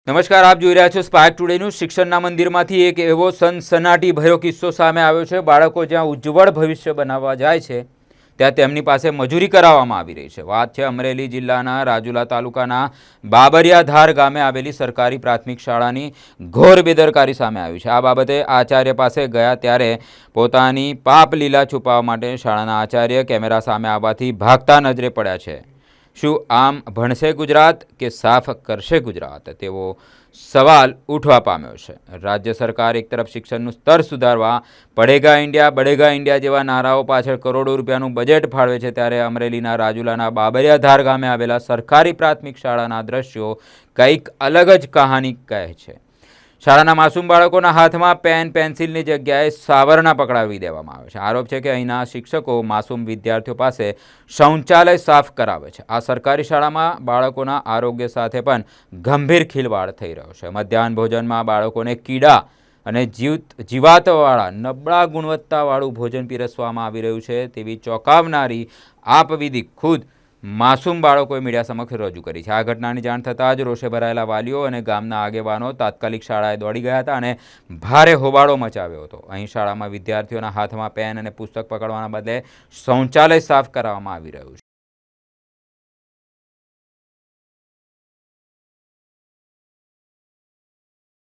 નમસ્કાર, આપ જોઈ રહ્યા છો સ્પાર્ક ટુડે ન્યૂઝ। શિક્ષણના મંદિરમાંથી એક એવો સનસનાટી ભર્યો કિસ્સો સામે આવ્યો છે। બાળકો જ્યાં ઉજ્જવળ ભવિષ્ય બનાવવા જાય છે ત્યાં તેમની પાસે મજૂરી કરાવવામાં આવી રહી છે। વાત છે અમરેલી જિલ્લાના રાજુલા તાલુકાના બાબરિયાધાર ગામે આવેલી સરકારી પ્રાથમિક શાળાની ઘોર બેદરકારી સામે આવી છે। આ બાબતે આચાર્ય પાસે ગયા ત્યારે પોતાની પાપ લીલા છુપાવવા માટે શાળાના આચાર્ય કેમેરા સામે આવવાથી ભાગતા નજરે પડ્યા છે। શું આમ ભણશે ગુજરાત કે સાફ કરશે ગુજરાત તેવો સવાલ ઉઠવા પામ્યો છે। રાજ્ય સરકાર એક તરફ શિક્ષણનું સ્તર સુધારવા બઢેગા ઇન્ડિયા જેવા નારાઓ પાછળ કરોડો રૂપિયાનું બજેટ ફાળવે છે, ત્યારે અમરેલીના રાજુલાના બાબરિયાધાર ગામે આવેલા સરકારી પ્રાથમિક શાળાના દ્રશ્યો કંઈક અલગ જ કહાની કહે છે। શાળાના માસૂમ બાળકોના હાથમાં પેન પેન્સિલની જગ્યાએ સાવરણા પકડાવી દેવામાં આવે છે। આરોપ છે કે અહીંના શિક્ષકો માસૂમ વિદ્યાર્થીઓ પાસે શૌચાલય સાફ કરાવે છે। આ સરકારી શાળામાં બાળકોના આરોગ્ય સાથે પણ ગંભીર ખિલવાડ થઈ રહ્યો છે। મધ્યાહન ભોજનમાં બાળકોને કીડા અને જીવાતવાળા નબળા ગુણવત્તાવાળું ભોજન પીરસવામાં આવી રહ્યું છે તેવી ચોંકાવનારી આપવીધી ખુદ માસૂમ બાળકોએ મીડિયા સમક્ષ રજૂ કરી છે। આ ઘટનાની જાણ થતાં જ રોષે ભરાયેલા વાલીઓ અને ગામના આગેવાનો તાત્કાલિક શાળાએ દોડી ગયા હતા અને ભારે હોબાળો મચાવ્યો હતો। અહીં શાળામાં વિદ્યાર્થીઓના હાથમાં પેન અને પુસ્તક પકડવાના બદલે શૌચાલય સાફ કરાવવામાં આવી રહ્યું છે।